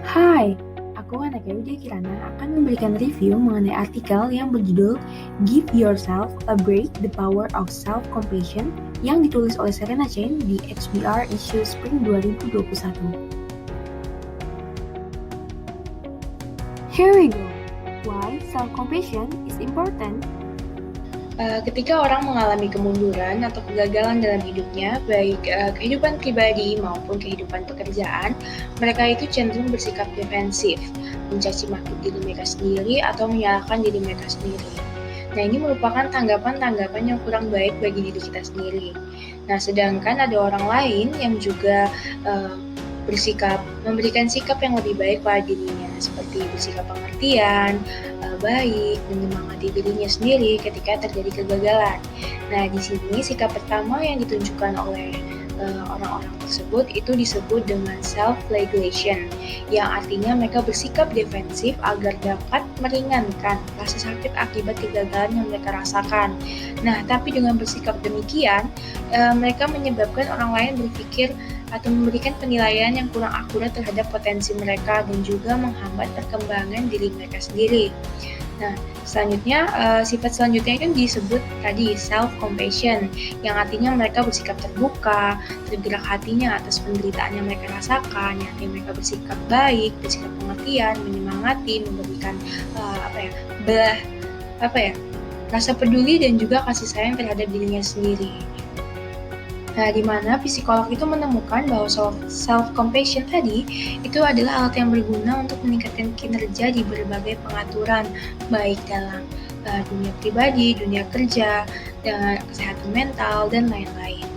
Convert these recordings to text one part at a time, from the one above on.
Hai, aku Anakya Widya Kirana akan memberikan review mengenai artikel yang berjudul Give Yourself a Break, The Power of Self-Compassion yang ditulis oleh Serena Chain di HBR Issue Spring 2021. Here we go. Why self-compassion is important? Ketika orang mengalami kemunduran atau kegagalan dalam hidupnya, baik kehidupan pribadi maupun kehidupan pekerjaan, mereka itu cenderung bersikap defensif, mencaci maki diri mereka sendiri atau menyalahkan diri mereka sendiri. Nah, ini merupakan tanggapan-tanggapan yang kurang baik bagi diri kita sendiri. Nah, sedangkan ada orang lain yang juga memberikan sikap yang lebih baik pada dirinya, seperti bersikap pengertian, baik, menyemangati dirinya sendiri ketika terjadi kegagalan. Nah, di sini sikap pertama yang ditunjukkan oleh orang-orang tersebut itu disebut dengan self-flagellation, yang artinya mereka bersikap defensif agar dapat meringankan rasa sakit akibat kegagalan yang mereka rasakan. Nah, tapi dengan bersikap demikian, mereka menyebabkan orang lain berpikir atau memberikan penilaian yang kurang akurat terhadap potensi mereka dan juga menghambat perkembangan diri mereka sendiri. Nah, selanjutnya, sifat selanjutnya itu disebut tadi self-compassion, yang artinya mereka bersikap terbuka, tergerak hatinya atas penderitaan yang mereka rasakan, yang artinya mereka bersikap baik, bersikap pengertian, menyemangati, memberikan rasa peduli dan juga kasih sayang terhadap dirinya sendiri. Nah, di mana psikolog itu menemukan bahwa self-compassion tadi itu adalah alat yang berguna untuk meningkatkan kinerja di berbagai pengaturan, baik dalam dunia pribadi, dunia kerja, dan kesehatan mental, dan lain-lain.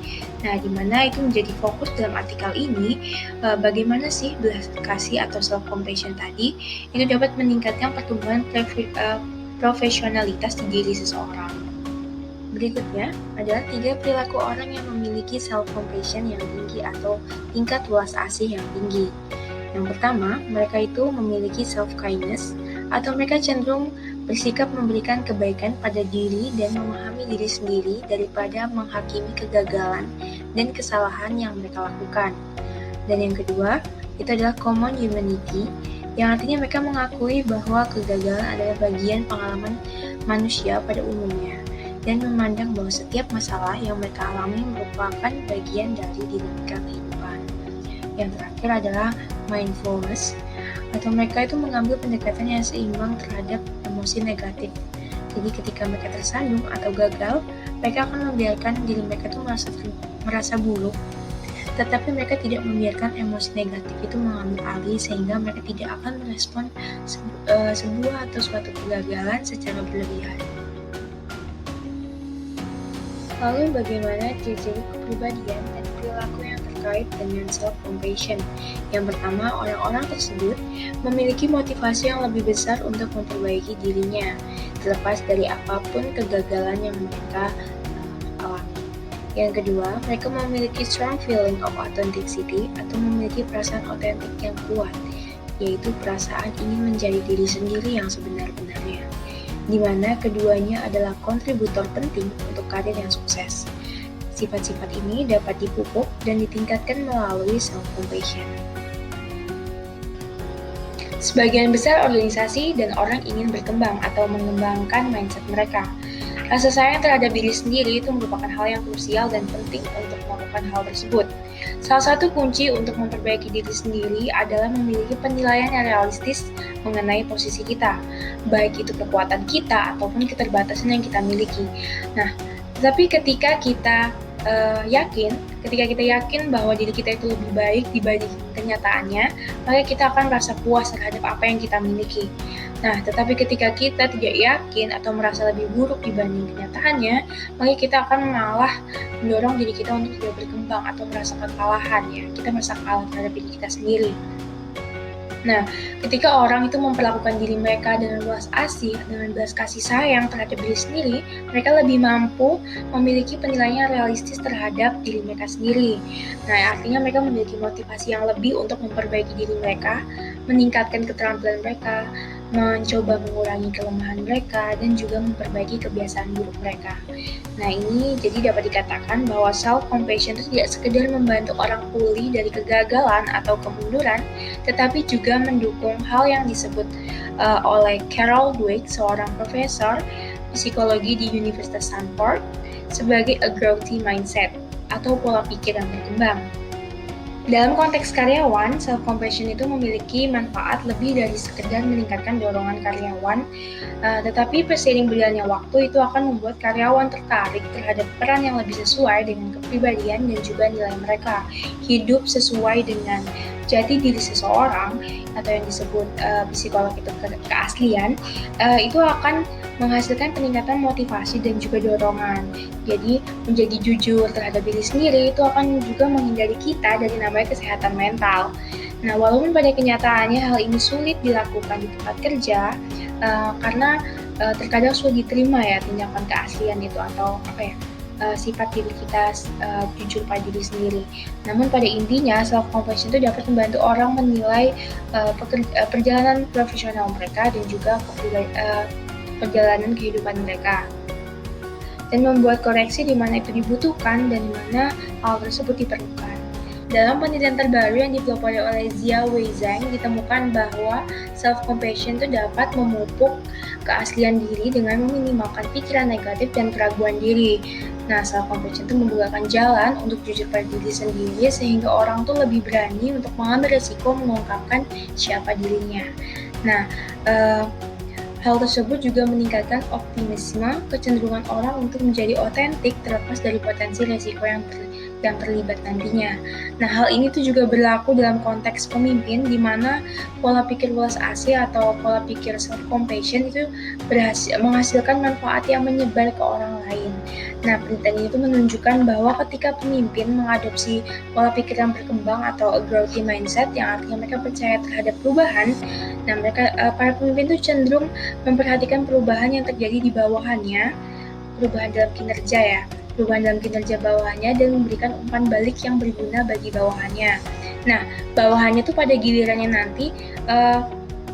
Nah, di mana itu menjadi fokus dalam artikel ini, bagaimana sih belas kasih atau self-compassion tadi itu dapat meningkatkan pertumbuhan profesionalitas di diri seseorang. Berikutnya adalah 3 perilaku orang yang memiliki self-compassion yang tinggi atau tingkat welas asih yang tinggi. Yang pertama, mereka itu memiliki self-kindness atau mereka cenderung bersikap memberikan kebaikan pada diri dan memahami diri sendiri daripada menghakimi kegagalan dan kesalahan yang mereka lakukan. Dan yang kedua, itu adalah common humanity, yang artinya mereka mengakui bahwa kegagalan adalah bagian pengalaman manusia pada umumnya dan memandang bahwa setiap masalah yang mereka alami merupakan bagian dari dinamika kehidupan. Yang terakhir adalah mindfulness, atau mereka itu mengambil pendekatan yang seimbang terhadap emosi negatif. Jadi ketika mereka tersandung atau gagal, mereka akan membiarkan diri mereka itu merasa buruk, tetapi mereka tidak membiarkan emosi negatif itu mengambil alih sehingga mereka tidak akan merespon sebuah atau suatu kegagalan secara berlebihan. Lalu bagaimana ciri-ciri kepribadian dan perilaku yang terkait dengan self-compassion? Yang pertama, orang-orang tersebut memiliki motivasi yang lebih besar untuk memperbaiki dirinya, terlepas dari apapun kegagalan yang mereka alami. Yang kedua, mereka memiliki strong feeling of authenticity atau memiliki perasaan otentik yang kuat, yaitu perasaan ingin menjadi diri sendiri yang sebenar-benarnya, di mana keduanya adalah kontributor penting untuk karir yang sukses. Sifat-sifat ini dapat dipupuk dan ditingkatkan melalui self-compassion. Sebagian besar organisasi dan orang ingin berkembang atau mengembangkan mindset mereka. Rasa sayang terhadap diri sendiri itu merupakan hal yang krusial dan penting untuk melakukan hal tersebut. Salah satu kunci untuk memperbaiki diri sendiri adalah memiliki penilaian yang realistis mengenai posisi kita, baik itu kekuatan kita ataupun keterbatasan yang kita miliki. Nah, tetapi ketika kita yakin bahwa diri kita itu lebih baik dibanding kenyataannya, maka kita akan merasa puas terhadap apa yang kita miliki. Nah, tetapi ketika kita tidak yakin atau merasa lebih buruk dibanding kenyataannya, maka kita akan malah mendorong diri kita untuk tidak berkembang atau merasa kekalahan ya. Kita merasa kalah terhadap diri kita sendiri. Nah, ketika orang itu memperlakukan diri mereka dengan belas asih, dengan belas kasih sayang terhadap diri sendiri, mereka lebih mampu memiliki penilaian realistis terhadap diri mereka sendiri. Nah, artinya mereka memiliki motivasi yang lebih untuk memperbaiki diri mereka, meningkatkan keterampilan mereka, mencoba mengurangi kelemahan mereka, dan juga memperbaiki kebiasaan buruk mereka. Nah, ini jadi dapat dikatakan bahwa self-compassion itu tidak sekedar membantu orang pulih dari kegagalan atau kemunduran, tetapi juga mendukung hal yang disebut oleh Carol Dweck, seorang profesor psikologi di Universitas Stanford, sebagai a growthy mindset atau pola pikir yang berkembang. Dalam konteks karyawan, self-compassion itu memiliki manfaat lebih dari sekedar meningkatkan dorongan karyawan, tetapi seiring berjalannya waktu itu akan membuat karyawan tertarik terhadap peran yang lebih sesuai dengan kepribadian dan juga nilai mereka. Hidup sesuai dengan jati diri seseorang atau yang disebut psikolog itu keaslian, itu akan menghasilkan peningkatan motivasi dan juga dorongan. Jadi menjadi jujur terhadap diri sendiri itu akan juga menghindari kita dari namanya kesehatan mental. Nah, walaupun pada kenyataannya hal ini sulit dilakukan di tempat kerja, karena terkadang sulit diterima ya tindakan keaslian itu atau sifat diri kita jujur pada diri sendiri. Namun pada intinya self-compassion itu dapat membantu orang menilai perjalanan profesional mereka dan juga perjalanan kehidupan mereka, dan membuat koreksi di mana itu dibutuhkan dan di mana hal tersebut diperlukan. Dalam penelitian terbaru yang dipelopori oleh Zhao Weizhang, ditemukan bahwa self-compassion itu dapat memupuk keaslian diri dengan meminimalkan pikiran negatif dan keraguan diri. Nah, self-compassion itu membukakan jalan untuk jujur pada diri sendiri sehingga orang tuh lebih berani untuk mengambil resiko mengungkapkan siapa dirinya. Nah, hal tersebut juga meningkatkan optimisme, kecenderungan orang untuk menjadi otentik terlepas dari potensi resiko yang terlibat nantinya. Nah, hal ini tuh juga berlaku dalam konteks pemimpin di mana pola pikir welas asih atau pola pikir self-compassion itu menghasilkan manfaat yang menyebar ke orang lain. Nah, penelitian ini tuh menunjukkan bahwa ketika pemimpin mengadopsi pola pikir yang berkembang atau a growthy mindset yang artinya mereka percaya terhadap perubahan, nah para pemimpin itu cenderung memperhatikan perubahan yang terjadi di bawahannya, perubahan dalam kinerja bawahannya dan memberikan umpan balik yang berguna bagi bawahannya. Nah, bawahannya tuh pada gilirannya nanti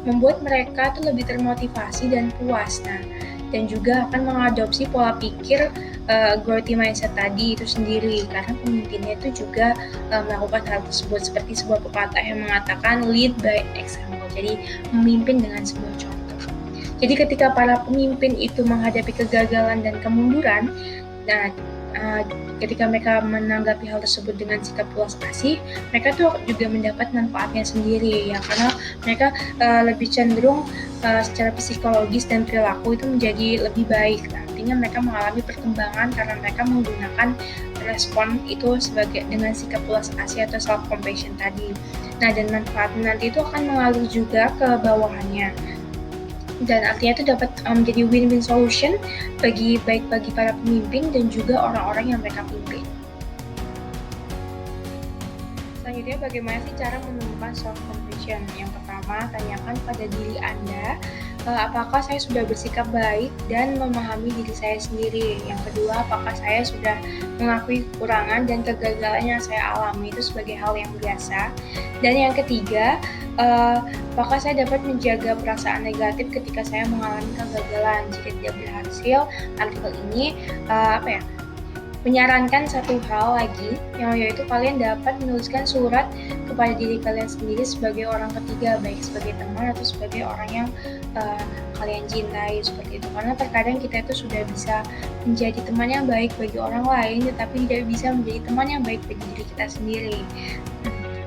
membuat mereka tuh lebih termotivasi dan puas. Nah, dan juga akan mengadopsi pola pikir growthy mindset tadi itu sendiri, karena pemimpinnya itu juga melakukan hal tersebut seperti sebuah pepatah yang mengatakan lead by example, jadi memimpin dengan sebuah contoh. Jadi ketika para pemimpin itu menghadapi kegagalan dan kemunduran, nah ketika mereka menanggapi hal tersebut dengan sikap welas asih, mereka tuh juga mendapat manfaatnya sendiri ya, karena mereka lebih cenderung secara psikologis dan perilaku itu menjadi lebih baik. Artinya mereka mengalami perkembangan karena mereka menggunakan respon itu dengan sikap welas asih atau self compassion tadi. Nah, dan manfaatnya nanti itu akan mengalir juga ke bawahannya. Dan artinya itu dapat menjadi win-win solution baik bagi para pemimpin dan juga orang-orang yang mereka pimpin. Selanjutnya, bagaimana sih cara menemukan self-compassion? Yang pertama, tanyakan pada diri Anda, apakah saya sudah bersikap baik dan memahami diri saya sendiri? Yang kedua, apakah saya sudah mengakui kekurangan dan kegagalan yang saya alami itu sebagai hal yang biasa? Dan yang ketiga, apakah saya dapat menjaga perasaan negatif ketika saya mengalami kegagalan? Jika tidak berhasil, artikel ini menyarankan satu hal lagi, yaitu kalian dapat menuliskan surat kepada diri kalian sendiri sebagai orang ketiga, baik sebagai teman atau sebagai orang yang kalian cintai, seperti itu. Karena terkadang kita itu sudah bisa menjadi teman yang baik bagi orang lain, tetapi tidak bisa menjadi teman yang baik bagi diri kita sendiri.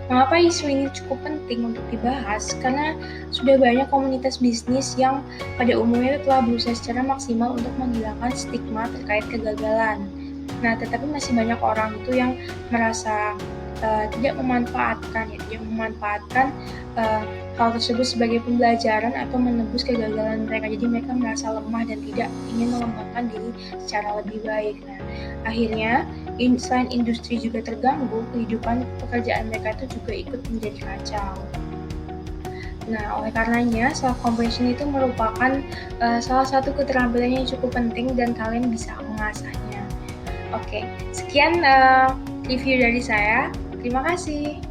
Mengapa isu ini cukup penting untuk dibahas? Karena sudah banyak komunitas bisnis yang pada umumnya telah berusaha secara maksimal untuk menghilangkan stigma terkait kegagalan. Nah, tetapi masih banyak orang itu yang merasa tidak memanfaatkan hal tersebut sebagai pembelajaran atau menebus kegagalan mereka. Jadi mereka merasa lemah dan tidak ingin mengembangkan diri secara lebih baik. Nah, akhirnya selain industri juga terganggu, kehidupan pekerjaan mereka itu juga ikut menjadi kacau. Nah, oleh karenanya self-compassion itu merupakan salah satu keterampilan yang cukup penting dan kalian bisa mengasahnya. Oke, sekian review dari saya. Terima kasih.